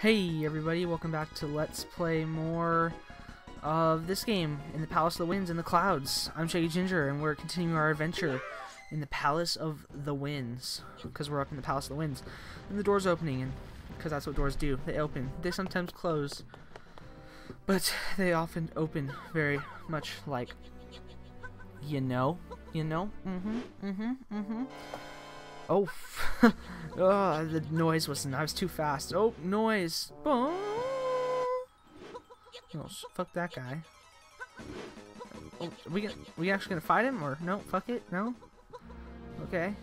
Hey everybody, welcome back to Let's Play more of this game in the Palace of the Winds in the Clouds. I'm Shaggy Ginger and we're continuing our adventure in the Palace of the Winds because we're up in the Palace of the Winds and the door's opening, and because that's what doors do. They open. They sometimes close, but they often open very much like Oh, oh, the noise wasn't. I was too fast. Oh, noise. Oh, fuck that guy. Oh, we actually gonna fight him or no? Fuck it, no. Okay,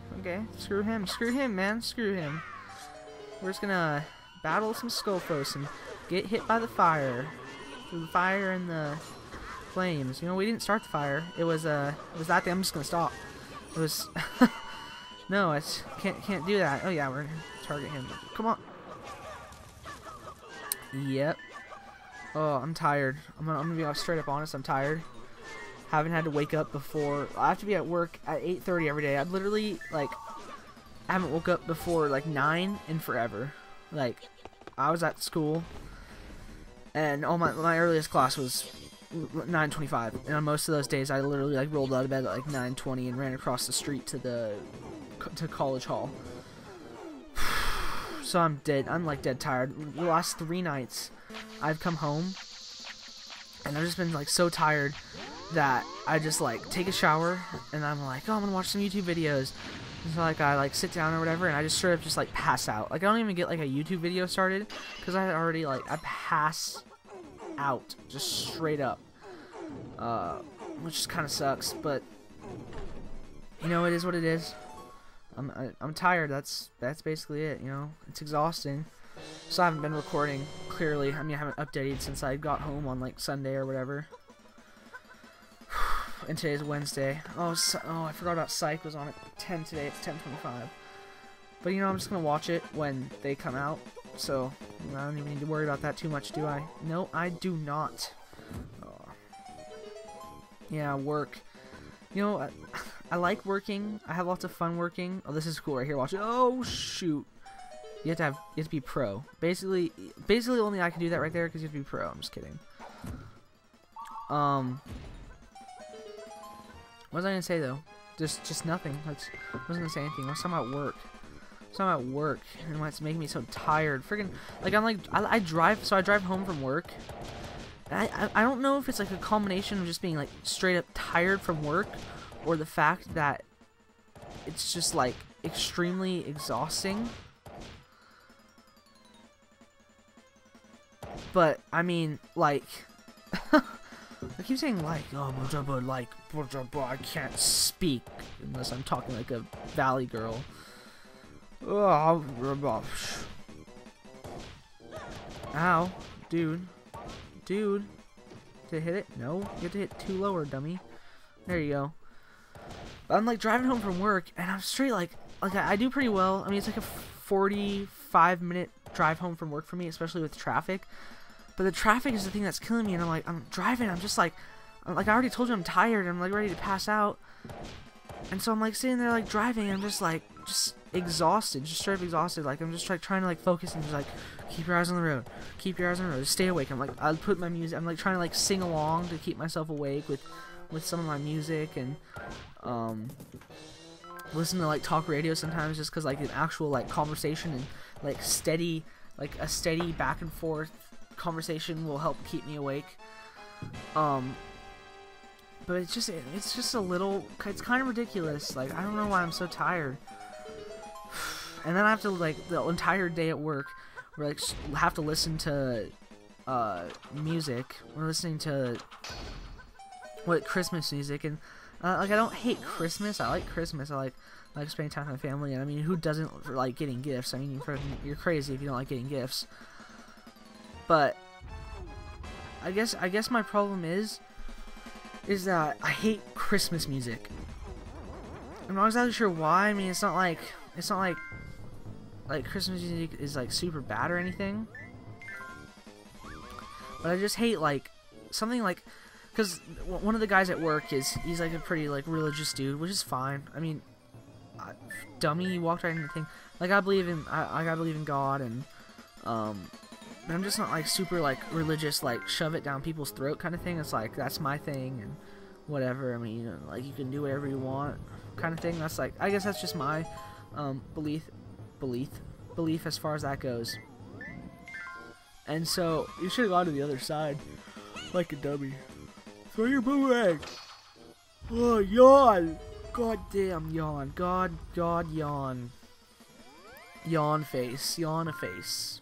screw him, man, screw him. We're just gonna battle some Skofos and get hit by the fire, through the fire and the flames. You know, we didn't start the fire. It was that thing. I'm just gonna stop. It was. No, I can't do that. Oh yeah, we're gonna target him. Come on. Yep. Oh, I'm tired. I'm gonna be straight up honest. I'm tired. Haven't had to wake up before. I have to be at work at 8:30 every day. I literally I haven't woke up before like 9 in forever. Like, I was at school, and my earliest class was 9:25, and on most of those days I literally rolled out of bed at like 9:20 and ran across the street to College Hall. So I'm dead. I'm dead tired. The last 3 nights I've come home and I've just been so tired that I just take a shower and I'm like, oh, I'm gonna watch some YouTube videos. And so I sit down or whatever, and I just straight up just pass out. I don't even get a YouTube video started because I already I pass out just straight up, which just kind of sucks, but you know, it is what it is. I'm tired. That's basically it. You know, it's exhausting. So I haven't been recording. Clearly, I mean, I haven't updated since I got home on Sunday or whatever. And today's Wednesday. Oh, I forgot about Psych was on at 10 today. It's 10:25. But you know, I'm just gonna watch it when they come out. So I don't even need to worry about that too much, do I? No, I do not. Oh. Yeah, work. You know, I like working. I have lots of fun working. Oh, this is cool right here. Watch it. Oh shoot! You have to be pro. Basically, only I can do that right there because you have to be pro. I'm just kidding. What was I gonna say though? Just nothing. I wasn't gonna say anything. I was talking about work. And why it's making me so tired. Friggin' I drive. So I drive home from work. And I don't know if it's a combination of just being straight up tired from work, or the fact that it's just extremely exhausting. But I mean, I keep saying oh, but I can't speak unless I'm talking like a valley girl. Oh, ow, dude. Did I hit it? No, you have to hit 2 lower, dummy. There you go. I'm driving home from work, and I'm straight I do pretty well. I mean, it's a 45-minute drive home from work for me, especially with traffic. But the traffic is the thing that's killing me, and I'm driving. I'm just I already told you I'm tired. I'm ready to pass out, and so I'm sitting there driving. And I'm just exhausted, just straight up exhausted. I'm just trying to focus and just keep your eyes on the road, keep your eyes on the road, just stay awake. I'm I'll put my music. I'm trying to sing along to keep myself awake with some of my music, and listen to talk radio sometimes, just because an actual conversation and steady a steady back and forth conversation will help keep me awake. But it's just a little, it's kind of ridiculous. I don't know why I'm so tired. And then I have to the entire day at work, we're have to listen to music. We're listening to Christmas music, and I don't hate Christmas. I like Christmas. I like spending time with my family, and I mean, who doesn't like getting gifts? I mean, you're crazy if you don't like getting gifts. But I guess my problem is that I hate Christmas music. I'm not exactly sure why. I mean, it's not like Christmas music is super bad or anything. But I just hate something because one of the guys at work he's a pretty religious dude, which is fine. I mean, dummy, he walked right into the thing. I believe in God, and but I'm just not like super like religious, like shove it down people's throat kind of thing. It's like that's my thing and whatever. I mean, you know, like you can do whatever you want kind of thing. That's like, I guess that's just my belief as far as that goes. And so you should have gone to the other side like a dummy. Throw your boomerang. Oh, yawn. God damn, yawn. God, yawn. Yawn face. Yawn a face.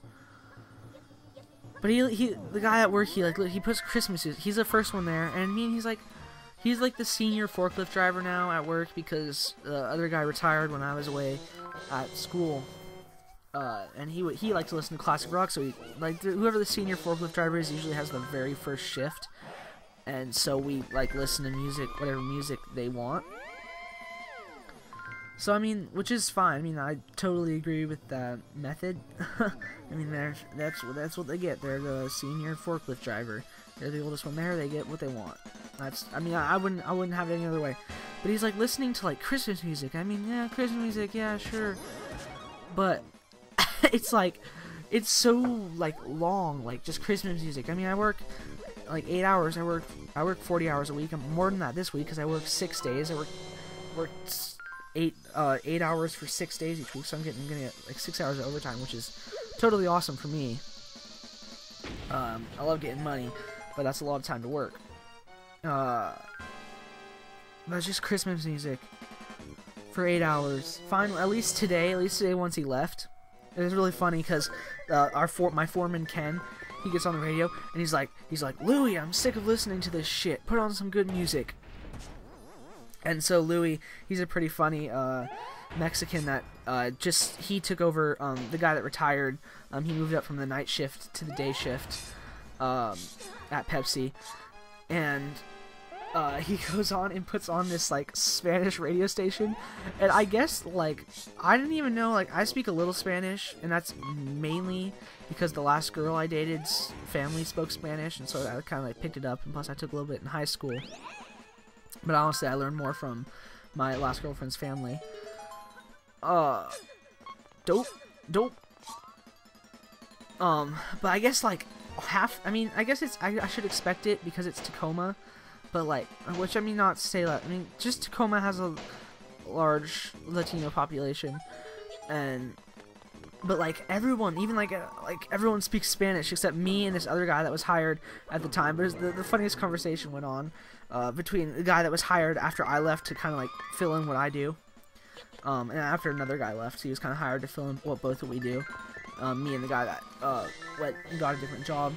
But the guy at work, he puts Christmas. He's the first one there, and I mean, he's like the senior forklift driver now at work because the other guy retired when I was away at school. And he liked to listen to classic rock, so whoever the senior forklift driver is usually has the very first shift, and so we like listen to music, whatever music they want. So I mean, which is fine. I mean, I totally agree with that method. I mean, that's what they get. They're the senior forklift driver. They're the oldest one there. They get what they want. I mean, I wouldn't have it any other way. But he's like listening to like Christmas music. I mean, yeah, Christmas music, yeah, sure. But it's like, it's so like long, like just Christmas music. I mean, I work like 8 hours. I work 40 hours a week. I'm more than that this week because I work 6 days. I work 8 hours for 6 days each week, so I'm gonna get like 6 hours of overtime, which is totally awesome for me. I love getting money, but that's a lot of time to work. That's just Christmas music for 8 hours. Fine, at least today once he left. It was really funny because my foreman Ken, he gets on the radio and he's like, Louie, I'm sick of listening to this shit. Put on some good music. And so Louie, he's a pretty funny Mexican that he took over the guy that retired. He moved up from the night shift to the day shift at Pepsi, and he goes on and puts on this like Spanish radio station, and I guess like I didn't even know, like I speak a little Spanish, and that's mainly because the last girl I dated's family spoke Spanish, and so I kind of like picked it up, and plus I took a little bit in high school. But honestly, I learned more from my last girlfriend's family. Dope. But I guess like I mean, I guess I should expect it because it's Tacoma. But like, which I mean, not to say that. I mean, just Tacoma has a large Latino population, but like everyone, even like everyone speaks Spanish except me and this other guy that was hired at the time. But the funniest conversation went on between the guy that was hired after I left to kind of like fill in what I do, and after another guy left, so he was kind of hired to fill in what both of we do. Me and the guy that got a different job.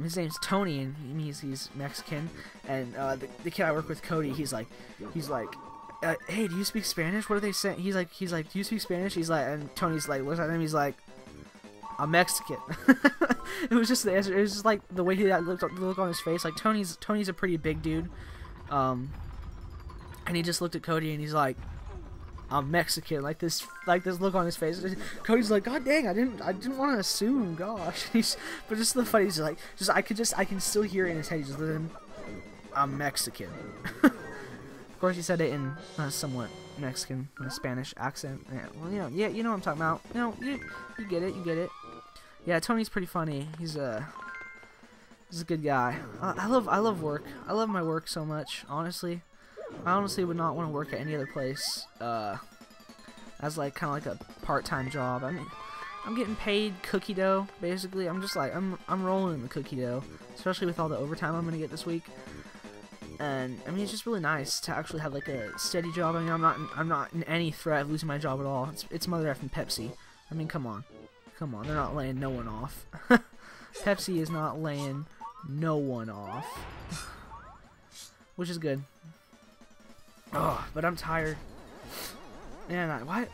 His name's Tony, and he's Mexican. And the kid I work with, Cody, he's like, hey, do you speak Spanish? What are they saying? He's like, do you speak Spanish? He's like, and Tony's like, looks at him, he's like, I'm Mexican. It was just the answer. It was just like the way the look on his face. Like Tony's a pretty big dude, and he just looked at Cody and he's like, I'm Mexican. Like this look on his face. Cody's like, God dang, I didn't want to assume. Gosh, but just the funny. He's like, I can still hear it in his head. He's just living. I'm Mexican. Of course, he said it in a somewhat Mexican, Spanish accent. Yeah, well, you know what I'm talking about. You get it. Yeah, Tony's pretty funny. He's a good guy. I love work. I love my work so much. Honestly, I honestly would not want to work at any other place as like kind of like a part-time job. I mean, I'm getting paid cookie dough basically. I'm just like I'm rolling in the cookie dough, especially with all the overtime I'm gonna get this week. And I mean, it's just really nice to actually have like a steady job. I mean, I'm not in any threat of losing my job at all. It's mother effing Pepsi. I mean, come on, they're not laying no one off. Pepsi is not laying no one off, which is good. Oh, but I'm tired. Man, what?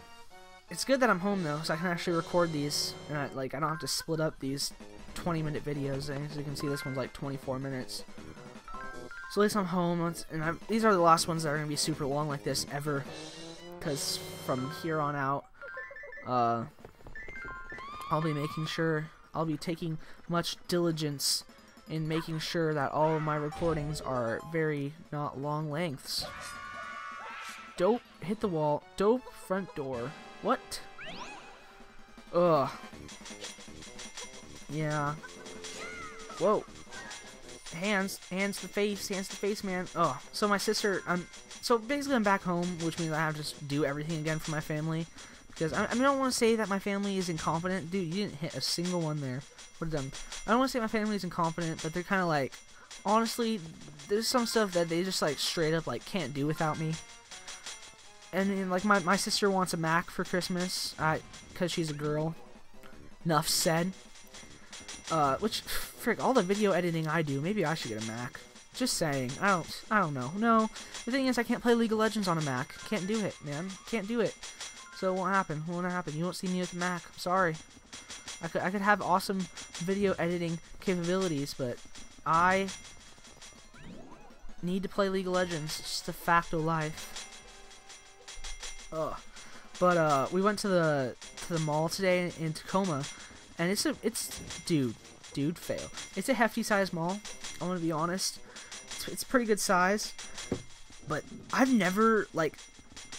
It's good that I'm home though, so I can actually record these, and I don't have to split up these 20-minute videos. As you can see, this one's like 24 minutes. So at least I'm home, and these are the last ones that are gonna be super long like this ever, because from here on out, I'll be taking much diligence in making sure that all of my recordings are very not long lengths. Dope, hit the wall. Dope, front door. What? Ugh. Yeah. Whoa. Hands to the face, man. Oh, so my sister, so basically I'm back home, which means I have to just do everything again for my family. Because, I don't want to say that my family is incompetent. Dude, you didn't hit a single one there. What a dumb. I don't want to say my family is incompetent, but they're kind of like, honestly, there's some stuff that they just, like, straight up, like, can't do without me. And like, my sister wants a Mac for Christmas, because she's a girl. Enough said. Which, frick, all the video editing I do, maybe I should get a Mac. Just saying. I don't know. No, the thing is, I can't play League of Legends on a Mac. Can't do it, man. Can't do it. So it won't happen. It won't happen. You won't see me with the Mac. I'm sorry. I could have awesome video editing capabilities, but I need to play League of Legends. It's just a fact of life. Ugh. But we went to the mall today in Tacoma, and dude, fail. It's a hefty size mall. I'm gonna be honest. It's pretty good size, but I've never, like,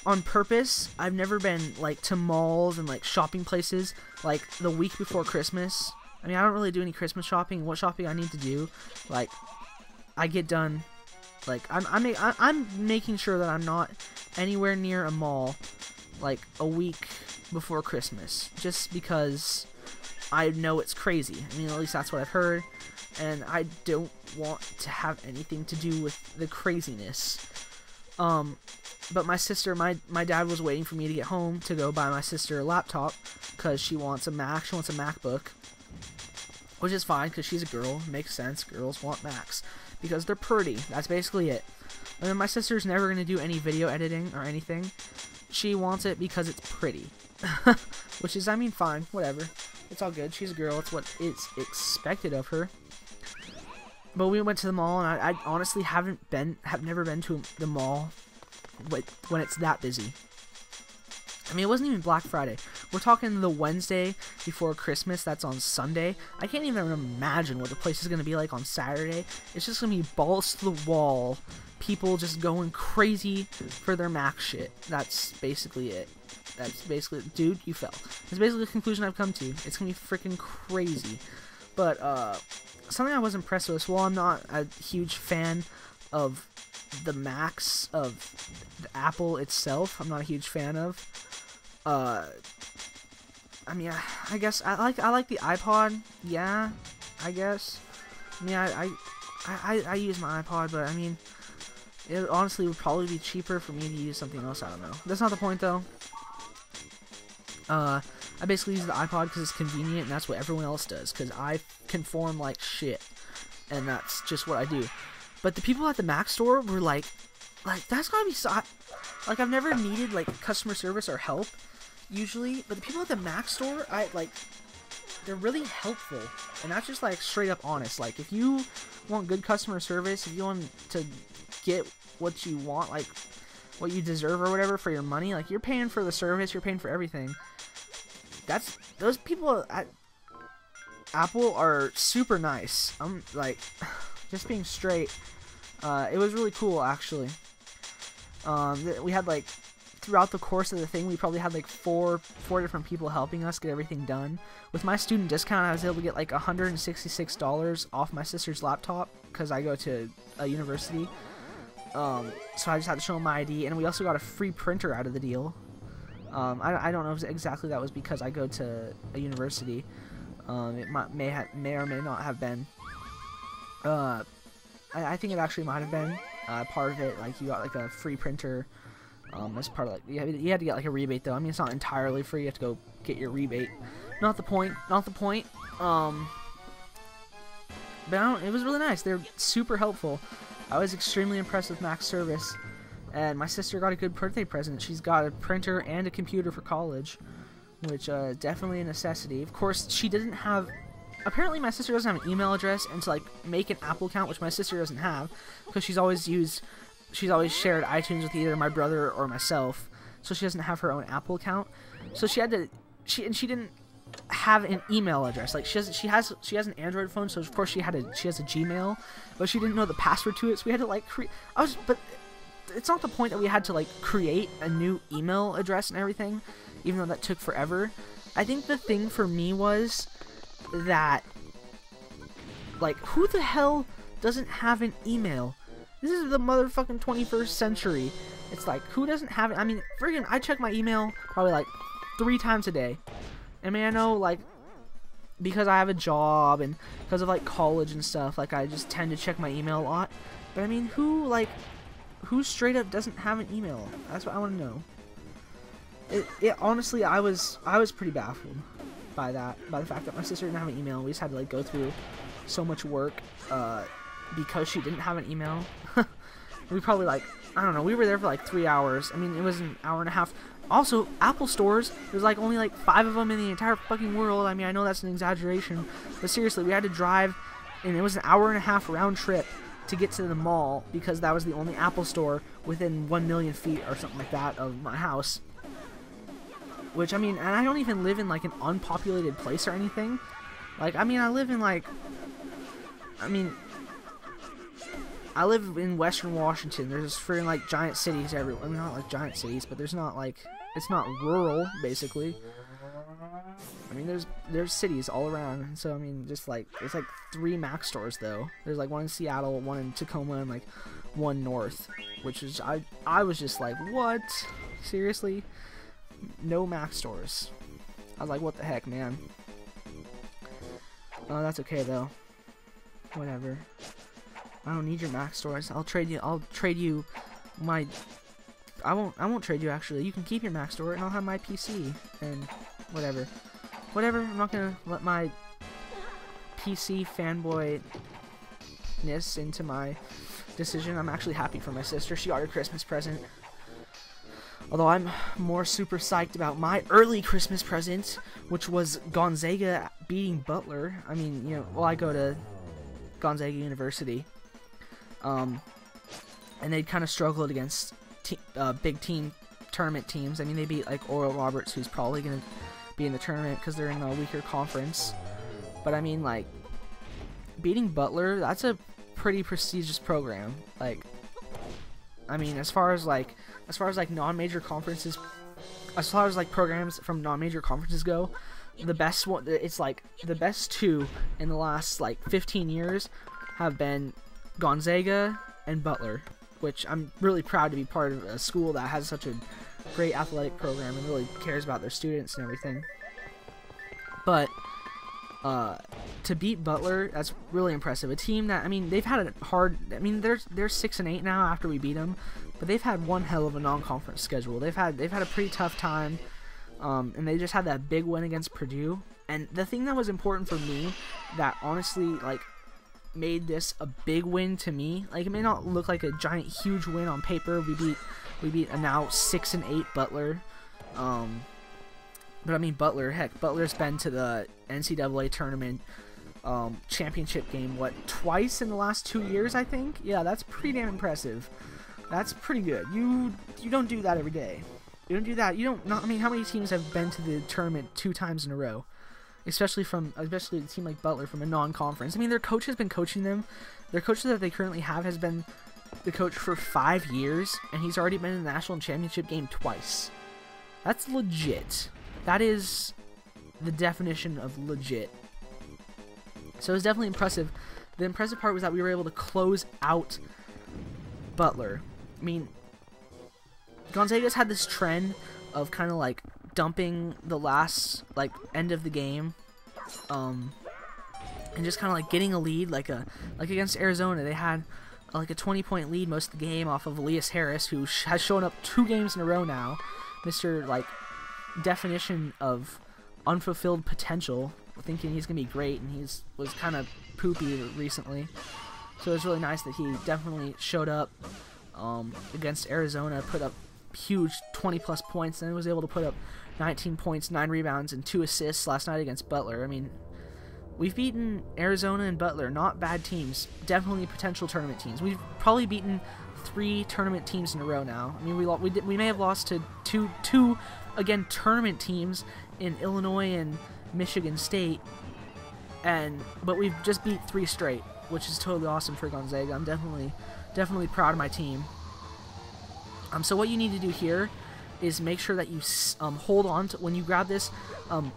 on purpose, I've never been, like, to malls and, like, shopping places, like, the week before Christmas. I mean, I don't really do any Christmas shopping. What shopping I need to do, like, I get done, like, I'm making sure that I'm not anywhere near a mall, like, a week before Christmas, just because I know it's crazy. I mean, at least that's what I've heard, and I don't want to have anything to do with the craziness. But my sister, my dad was waiting for me to get home to go buy my sister a laptop, because she wants a Mac, she wants a MacBook, which is fine, because she's a girl, makes sense, girls want Macs, because they're pretty, that's basically it. And then my sister's never going to do any video editing or anything, she wants it because it's pretty, which is, I mean, fine, whatever, it's all good, she's a girl, it's what is expected of her. But we went to the mall, and I honestly have never been to the mall when it's that busy. I mean, it wasn't even Black Friday. We're talking the Wednesday before Christmas. That's on Sunday. I can't even imagine what the place is going to be like on Saturday. It's just going to be balls to the wall. People just going crazy for their Mac shit. That's basically it. That's basically... Dude, you fell. That's basically the conclusion I've come to. It's going to be freaking crazy. But, something I was impressed with, while I'm not a huge fan of the Macs, of the Apple itself, I'm not a huge fan of. I mean, I guess I like the iPod. Yeah, I guess. I mean, I use my iPod, but I mean, it honestly would probably be cheaper for me to use something else. I don't know. That's not the point, though. I basically use the iPod because it's convenient, and that's what everyone else does, because I conform like shit, and that's just what I do. But the people at the Mac store were like that's gotta be so... Like, I've never needed, like, customer service or help, usually, but the people at the Mac store, they're really helpful, and that's just, like, straight up honest. Like, if you want good customer service, if you want to get what you want, like, what you deserve or whatever for your money, like, you're paying for the service, you're paying for everything. Those people at Apple are super nice. I'm, like, just being straight, it was really cool, actually. We had, like, throughout the course of the thing, we probably had, like, four different people helping us get everything done. With my student discount, I was able to get, like, $166 off my sister's laptop, because I go to a university. So I just had to show them my ID, and we also got a free printer out of the deal. I don't know if exactly that was because I go to a university. It may or may not have been. I think it actually might have been. Part of it, like, you got, like, a free printer, as part of, like, you had to get, like, a rebate, though. I mean, it's not entirely free, you have to go get your rebate. Not the point, but it was really nice. They're super helpful. I was extremely impressed with Mac's service, and my sister got a good birthday present. She's got a printer and a computer for college, which, definitely a necessity. Of course, she didn't have... Apparently, my sister doesn't have an email address, and to, like, make an Apple account, which my sister doesn't have, because she's always shared iTunes with either my brother or myself, so she doesn't have her own Apple account. So she didn't have an email address. Like, she has an Android phone, so of course she has a Gmail, but she didn't know the password to it, so we had to, like, but it's not the point that we had to, like, create a new email address and everything, even though that took forever. I think the thing for me was that Like, who the hell doesn't have an email? This is the motherfucking 21st century. It's like, who doesn't have it? I mean, friggin', I check my email probably like 3 times a day. I mean, I know, like, because I have a job and because of, like, college and stuff, like, I just tend to check my email a lot. But, I mean, who straight up doesn't have an email? That's what I want to know. Honestly, I was pretty baffled by that, by the fact that my sister didn't have an email. We just had to, like, go through so much work, because she didn't have an email. We probably, like, I don't know, we were there for like 3 hours. I mean, it was an hour and a half. Also, Apple stores, there's like only like 5 of them in the entire fucking world. I mean, I know that's an exaggeration, but seriously, we had to drive, and it was an hour and a half round trip to get to the mall, because that was the only Apple store within 1 million feet or something like that of my house. Which, I mean, and I don't even live in like an unpopulated place or anything. Like, I mean, I live in like, I live in Western Washington. There's freaking like giant cities everywhere. I mean, not like giant cities, but there's not like, it's not rural, basically. I mean, there's cities all around. And so, I mean, just like, there's like 3 Mac stores though. There's like one in Seattle, one in Tacoma, and like one north. Which is, I was just like, what? Seriously? No Mac stores. I was like, what the heck, man? Oh, that's okay though. Whatever. I don't need your Mac stores. I'll trade you my. I won't trade you actually. You can keep your Mac store, and I'll have my PC and whatever. Whatever. I'm not gonna let my PC fanboyness into my decision. I'm actually happy for my sister. She got her Christmas present. Although I'm more super psyched about my early Christmas present, which was Gonzaga beating Butler. I mean, you know, well, I go to Gonzaga University. And they kind of struggled against big team tournament teams. I mean, they beat like Oral Roberts, who's probably going to be in the tournament because they're in a weaker conference. But I mean, like, beating Butler, that's a pretty prestigious program. Like, I mean, as far as like non-major conferences, as far as like programs from non-major conferences go, the best one, it's like the best 2 in the last like 15 years have been Gonzaga and Butler, which I'm really proud to be part of a school that has such a great athletic program and really cares about their students and everything. But to beat Butler, that's really impressive. A team that, I mean, they've had a hard, I mean, they're 6-8 now after we beat them, but they've had one hell of a non-conference schedule. They've had a pretty tough time, and they just had that big win against Purdue. And the thing that was important for me, that honestly, like, made this a big win to me, like, it may not look like a giant huge win on paper. We beat a now 6-8 Butler, but I mean, Butler's been to the NCAA tournament championship game, what, twice in the last 2 years, I think? Yeah, that's pretty damn impressive. That's pretty good. You don't do that every day. You don't do that. I mean, how many teams have been to the tournament 2 times in a row? Especially a team like Butler from a non-conference. I mean, their coach has been coaching them. Their coach that they currently have has been the coach for 5 years, and he's already been in the national championship game twice. That's legit. That is the definition of legit. So it was definitely impressive. The impressive part was that we were able to close out Butler. I mean, Gonzaga's had this trend of kind of like dumping the last like end of the game, and just kind of like getting a lead, like against Arizona. They had like a 20-point lead most of the game off of Elias Harris, who has shown up 2 games in a row now. Mr. like definition of unfulfilled potential, thinking he's gonna be great, and was kind of poopy recently. So it was really nice that he definitely showed up against Arizona, put up huge 20+ points, and then was able to put up 19 points, 9 rebounds, and 2 assists last night against Butler. I mean, we've beaten Arizona and Butler, not bad teams, definitely potential tournament teams. We've probably beaten 3 tournament teams in a row now. I mean, we may have lost to two again tournament teams in Illinois and Michigan State, but we've just beat 3 straight, which is totally awesome for Gonzaga. I'm definitely proud of my team. So what you need to do here is make sure that you hold on to, when you grab this,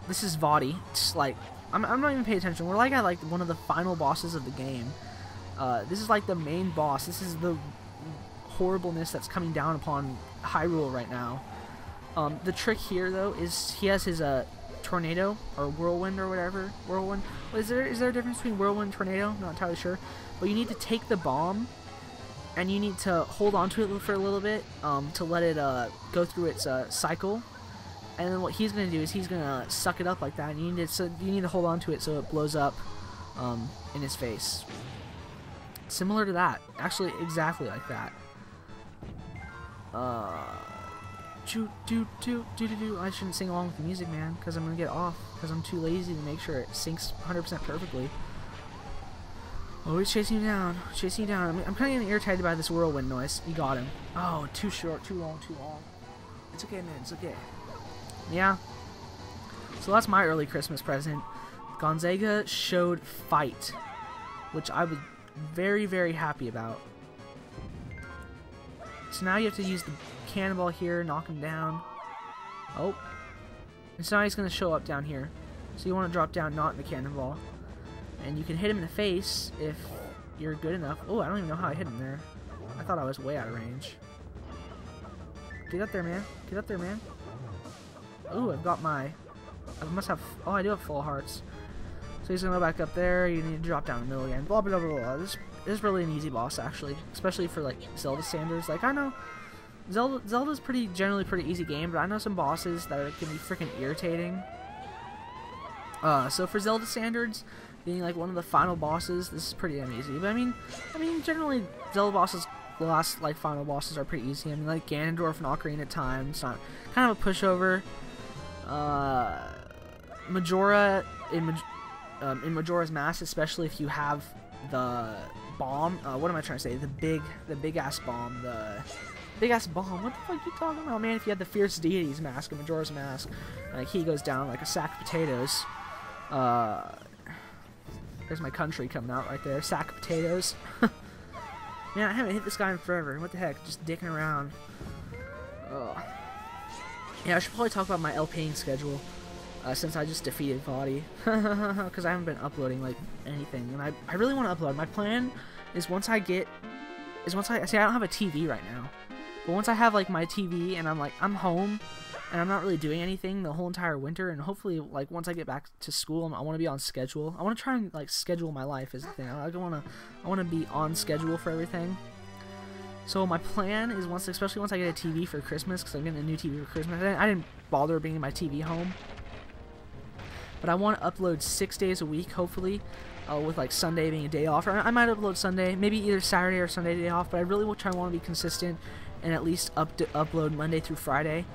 this is baddy. It's like, I'm not even paying attention. We're like at like one of the final bosses of the game. This is like the main boss. This is the horribleness that's coming down upon Hyrule right now. The trick here though is he has his tornado or whirlwind or whatever. Whirlwind. Is there a difference between whirlwind and tornado? I'm not entirely sure. But you need to take the bomb and you need to hold on to it for a little bit to let it go through its cycle. And then what he's gonna do is he's gonna suck it up like that. And you need to hold on to it so it blows up in his face. Similar to that, actually exactly like that. I shouldn't sing along with the music, man, because I'm gonna get off, because I'm too lazy to make sure it syncs 100% perfectly. Oh, he's chasing you down, chasing you down. I'm kind of getting irritated by this whirlwind noise. You got him. Oh, too short, too long, too long. It's okay, man, it's okay. Yeah. So that's my early Christmas present. Gonzaga showed fight, which I was very, very happy about. So now you have to use the cannonball here, knock him down. Oh. And so now he's going to show up down here. So you want to drop down, not in the cannonball. And you can hit him in the face if you're good enough. Oh, I don't even know how I hit him there. I thought I was way out of range. Get up there, man. Get up there, man. Oh, I've got my... I must have... Oh, I do have full hearts. So he's going to go back up there. You need to drop down in the middle again. Blah, blah, blah, blah. This is really an easy boss, actually. Especially for, like, Zelda standards. Like, I know... Zelda's generally pretty easy game, but I know some bosses that can be freaking irritating. So for Zelda standards, being like one of the final bosses, this is pretty damn easy. But I mean, generally Zelda bosses, the last like final bosses are pretty easy. I mean, like Ganondorf and Ocarina of Time, it's not kind of a pushover. Majora in Majora's Mask, especially if you have the bomb. What am I trying to say? The big ass bomb. Big ass bomb. What the fuck are you talking about, man? If you had the Fierce Deities mask in Majora's Mask, like he goes down like a sack of potatoes. There's my country coming out right there. Sack of potatoes. Man, I haven't hit this guy in forever. What the heck? Just dicking around. Yeah, I should probably talk about my LPing schedule. Since I just defeated Baddy. Because I haven't been uploading like anything. And I really want to upload. My plan is once I see, I don't have a TV right now. But once I have like my TV and I'm home and I'm not really doing anything the whole entire winter, and hopefully like once I get back to school, I want to be on schedule. I want to try and like schedule my life is the thing. I want to be on schedule for everything. So my plan is especially once I get a TV for Christmas, because I'm getting a new TV for Christmas. I didn't bother bringing my TV home, but I want to upload 6 days a week, hopefully. With like Sunday being a day off, or I might upload Sunday, maybe either Saturday or Sunday day off, but I really will want to be consistent and at least upload Monday through Friday,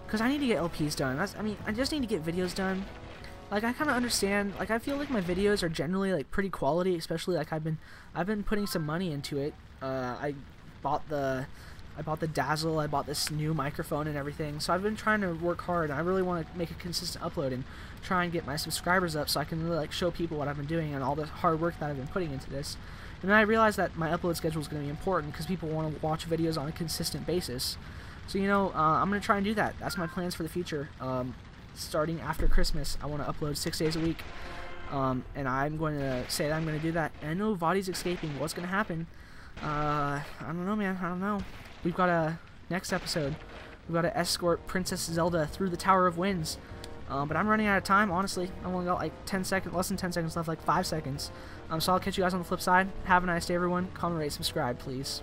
because I need to get LPs done. I just need to get videos done. Like, I kind of understand, like, I feel like my videos are generally like pretty quality, especially like I've been putting some money into it. I bought the Dazzle, I bought this new microphone and everything, so I've been trying to work hard, and I really want to make a consistent upload and try and get my subscribers up so I can really like show people what I've been doing and all the hard work that I've been putting into this. And then I realized that my upload schedule is going to be important because people want to watch videos on a consistent basis. So, you know, I'm going to try and do that. That's my plans for the future. Starting after Christmas, I want to upload 6 days a week, and I'm going to say that I'm going to do that. And I know Vaddy's escaping. What's going to happen? I don't know, man. I don't know. We've got next episode, we've got to escort Princess Zelda through the Tower of Winds. But I'm running out of time, honestly. I've only got like 10 seconds, less than 10 seconds left, like 5 seconds. So I'll catch you guys on the flip side. Have a nice day, everyone. Comment, rate, subscribe, please.